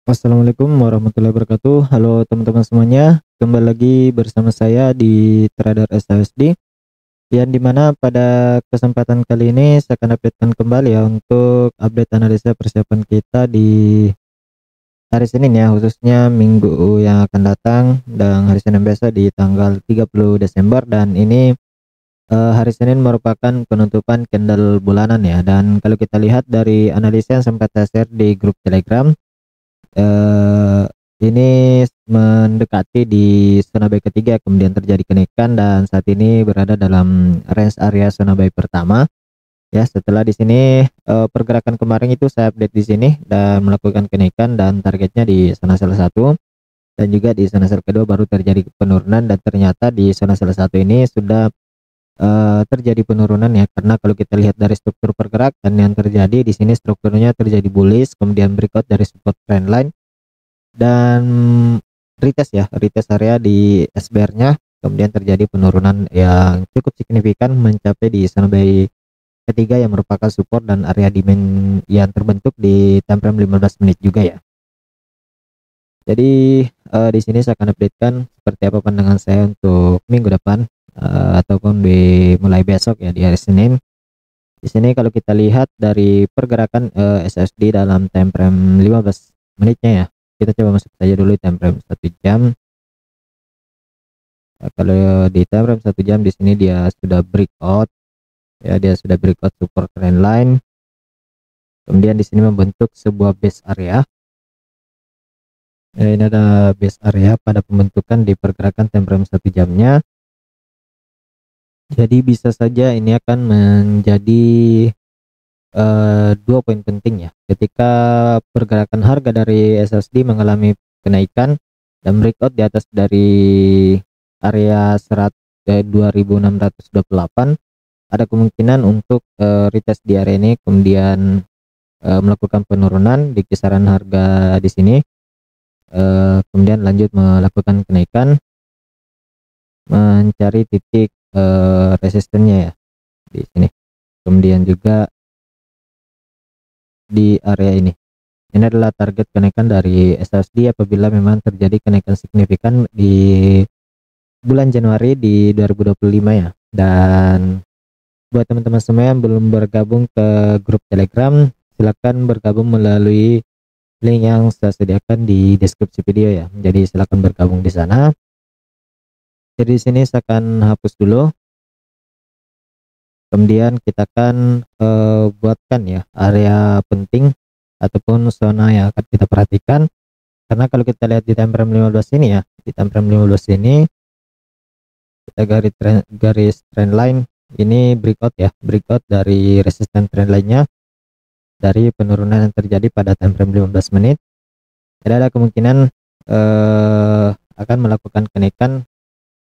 Assalamualaikum warahmatullahi wabarakatuh. Halo teman-teman semuanya, kembali lagi bersama saya di Trader SHSD, yang dimana pada kesempatan kali ini saya akan updatekan kembali ya untuk update analisa persiapan kita di hari Senin ya, khususnya minggu yang akan datang dan hari Senin besok di tanggal 30 Desember. Dan ini hari Senin merupakan penutupan candle bulanan ya. Dan kalau kita lihat dari analisa yang sempat saya share di grup Telegram, Eee, ini mendekati di zona buy ketiga, kemudian terjadi kenaikan dan saat ini berada dalam range area zona buy pertama ya. Setelah di sini, pergerakan kemarin itu saya update di sini dan melakukan kenaikan dan targetnya di zona sell 1 dan juga di zona sell kedua baru terjadi penurunan, dan ternyata di zona sell 1 ini sudah, terjadi penurunan ya. Karena kalau kita lihat dari struktur pergerakan yang terjadi di sini, strukturnya terjadi bullish, kemudian breakout dari support trendline dan retest area di SBR-nya, kemudian terjadi penurunan yang cukup signifikan mencapai di zona buy ketiga yang merupakan support dan area demand yang terbentuk di time frame 15 menit juga ya. Jadi di sini saya akan updatekan seperti apa pandangan saya untuk minggu depan, ataupun di mulai besok ya di hari Senin. Di sini kalau kita lihat dari pergerakan SSD dalam time frame 15 menitnya ya, kita coba masuk saja dulu time frame 1 jam. Kalau di time frame 1 jam di sini dia sudah breakout ya, dia sudah breakout support trend line, kemudian di sini membentuk sebuah base area ya. Ini ada base area pada pembentukan di pergerakan time frame 1 jamnya. Jadi bisa saja ini akan menjadi dua poin penting ya, ketika pergerakan harga dari SSD mengalami kenaikan dan breakout di atas dari area 2628, ada kemungkinan untuk retest di area ini, kemudian melakukan penurunan di kisaran harga di sini, kemudian lanjut melakukan kenaikan mencari titik resistennya ya di sini, kemudian juga di area ini. Ini adalah target kenaikan dari SSD apabila memang terjadi kenaikan signifikan di bulan Januari di 2025 ya. Dan buat teman-teman semua yang belum bergabung ke grup Telegram, silakan bergabung melalui link yang saya sediakan di deskripsi video ya. Jadi silakan bergabung di sana. Jadi di sini saya akan hapus dulu. Kemudian kita akan buatkan ya area penting ataupun zona yang akan kita perhatikan. Karena kalau kita lihat di time frame 15 ini ya, di time frame 15 ini kita garis trend line ini breakout ya, breakout dari resisten trend line-nya dari penurunan yang terjadi pada time frame 15 menit. Jadi ada kemungkinan akan melakukan kenaikan.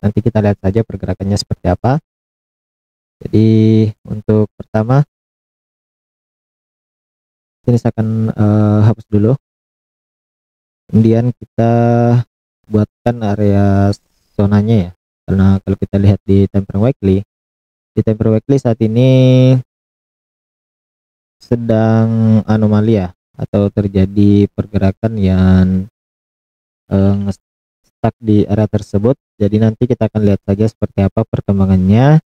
Nanti kita lihat saja pergerakannya seperti apa. Jadi untuk pertama ini saya akan hapus dulu. Kemudian kita buatkan area zonanya ya. Karena kalau kita lihat di time frame weekly, di time frame weekly saat ini sedang anomali ya, atau terjadi pergerakan yang stuck di area tersebut. Jadi nanti kita akan lihat saja seperti apa perkembangannya.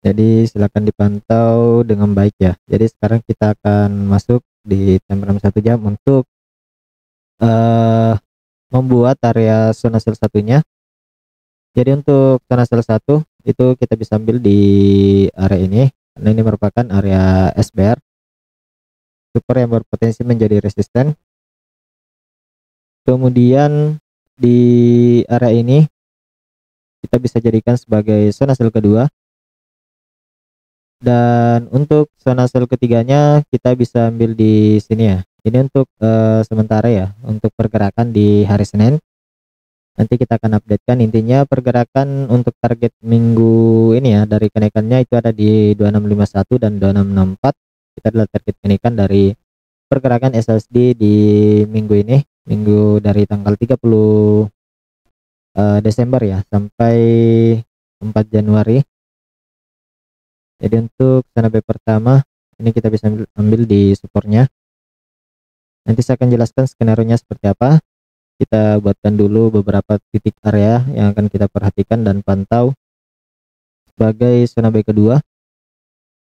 Jadi silakan dipantau dengan baik ya. Jadi sekarang kita akan masuk di time frame 1 jam untuk membuat area zona sell satunya. Jadi untuk zona sell 1 itu kita bisa ambil di area ini, karena ini merupakan area SBR super yang berpotensi menjadi resisten. Kemudian di area ini kita bisa jadikan sebagai zona sell kedua, dan untuk zona sell ketiganya kita bisa ambil di sini ya. Ini untuk sementara ya, untuk pergerakan di hari Senin. Nanti kita akan updatekan. Intinya pergerakan untuk target minggu ini ya, dari kenaikannya itu ada di 2651 dan 2664. Kita adalah target kenaikan dari pergerakan SSD di minggu ini, minggu dari tanggal 30 Desember ya sampai 4 Januari. Jadi untuk zona buy pertama ini kita bisa ambil di supportnya. Nanti saya akan jelaskan skenario-nya seperti apa. Kita buatkan dulu beberapa titik area yang akan kita perhatikan dan pantau sebagai zona B kedua.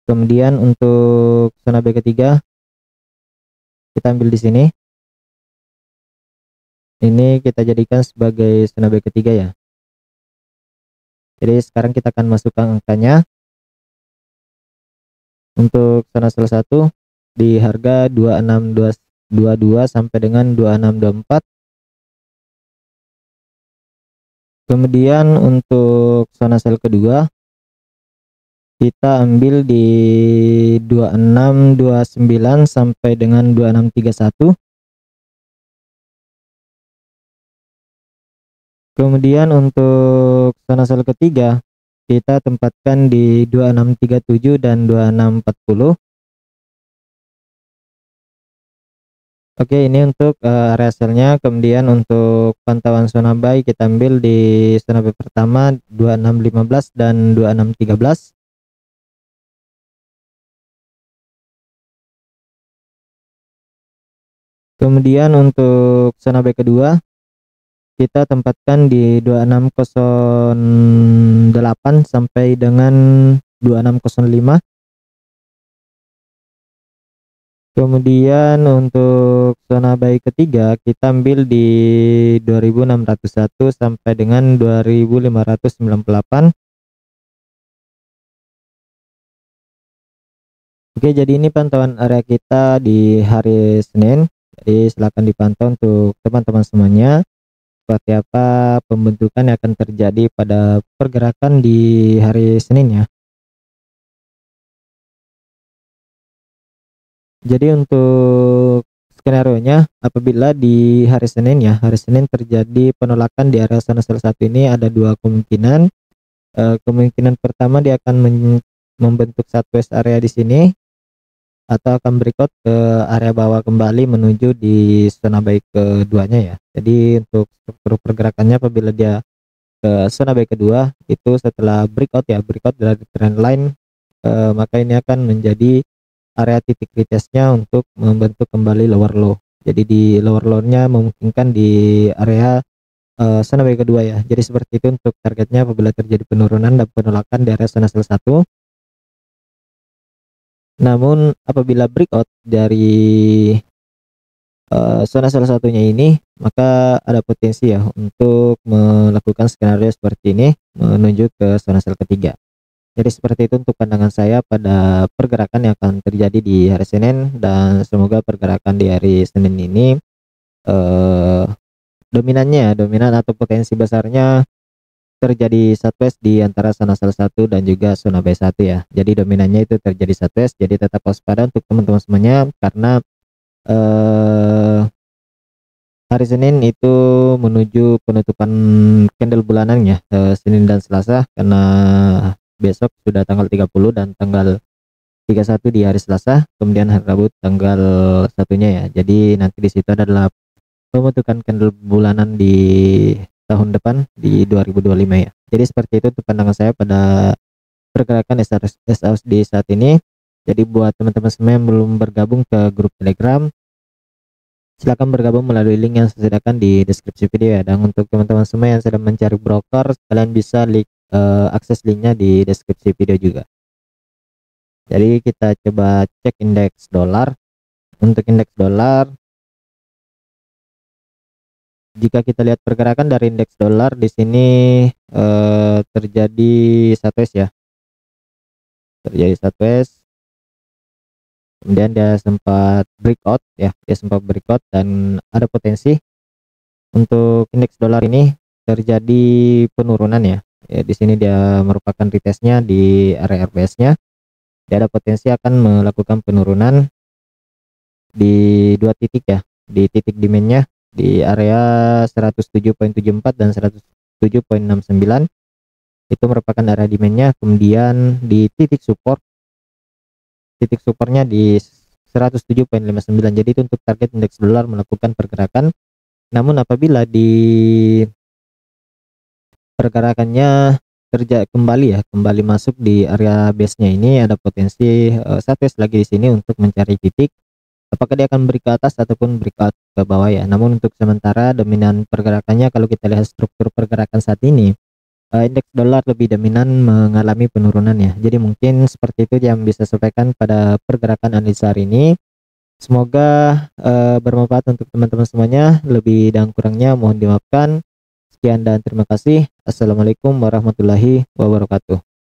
Kemudian untuk zona B ketiga kita ambil di sini. Ini kita jadikan sebagai zona B ketiga ya. Jadi sekarang kita akan masukkan angkanya. Untuk zona sel 1 di harga 26222 sampai dengan 2624. Kemudian untuk zona sel kedua kita ambil di 2629 sampai dengan 2631. Kemudian untuk zona sel ketiga kita tempatkan di 2637 dan 2640. Oke, ini untuk area selnya. Kemudian untuk pantauan zona buy kita ambil di zona B pertama 2615 dan 2613. Kemudian untuk zona B kedua kita tempatkan di 2608 sampai dengan 2605. Kemudian untuk zona buy ketiga kita ambil di 2601 sampai dengan 2598. Oke, jadi ini pantauan area kita di hari Senin. Jadi silakan dipantau untuk teman-teman semuanya seperti apa pembentukan yang akan terjadi pada pergerakan di hari Senin ya. Jadi untuk skenario-nya apabila di hari Senin ya, hari Senin terjadi penolakan di area zona sel 1 ini ada dua kemungkinan. Kemungkinan pertama dia akan membentuk sideways area di sini atau akan breakout ke area bawah kembali menuju di zona buy keduanya ya. Jadi untuk struktur pergerakannya apabila dia ke zona buy kedua itu setelah breakout dari trend line, maka ini akan menjadi area titik retestnya untuk membentuk kembali lower low. Jadi di lower low-nya memungkinkan di area zona buy kedua ya. Jadi seperti itu untuk targetnya apabila terjadi penurunan dan penolakan di area zona sel 1. Namun apabila breakout dari zona salah satunya ini, maka ada potensi ya untuk melakukan skenario seperti ini menuju ke zona sel ketiga. Jadi seperti itu untuk pandangan saya pada pergerakan yang akan terjadi di hari Senin, dan semoga pergerakan di hari Senin ini dominan atau potensi besarnya terjadi sideways di antara zona sel 1 dan juga zona B1 ya. Jadi dominannya itu terjadi sideways, jadi tetap waspada untuk teman-teman semuanya karena hari Senin itu menuju penutupan candle bulanan ya, Senin dan Selasa, karena besok sudah tanggal 30 dan tanggal 31 di hari Selasa, kemudian hari Rabu tanggal satunya ya. Jadi nanti di situ adalah pembentukan candle bulanan di tahun depan di 2025 ya. Jadi seperti itu untuk pandangan saya pada pergerakan SAUSD saat ini. Jadi buat teman-teman semua yang belum bergabung ke grup Telegram, silakan bergabung melalui link yang saya sediakan di deskripsi video ya. Dan untuk teman-teman semua yang sedang mencari broker, kalian bisa akses linknya di deskripsi video juga. Jadi kita coba cek indeks dolar. Untuk indeks dolar, jika kita lihat pergerakan dari indeks dolar di sini terjadi sideways ya, kemudian dia sempat breakout ya, dan ada potensi untuk indeks dolar ini terjadi penurunan ya. Di sini dia merupakan retestnya di area RBS-nya. Dia ada potensi akan melakukan penurunan di dua titik ya, di titik demand-nya di area 107.74 dan 107.69. Itu merupakan area demand-nya. Kemudian di titik supportnya di 107.59. Jadi itu untuk target indeks dolar melakukan pergerakan. Namun apabila di pergerakannya kembali masuk di area base-nya ini, ada potensi sideways lagi di sini untuk mencari titik apakah dia akan beri ke atas ataupun beri ke bawah ya. Namun untuk sementara dominan pergerakannya kalau kita lihat struktur pergerakan saat ini, indeks dolar lebih dominan mengalami penurunan ya. Jadi mungkin seperti itu yang bisa sampaikan pada pergerakan analisa hari ini. Semoga bermanfaat untuk teman-teman semuanya. Lebih dan kurangnya mohon dimaafkan. Sekian dan terima kasih. Assalamualaikum warahmatullahi wabarakatuh.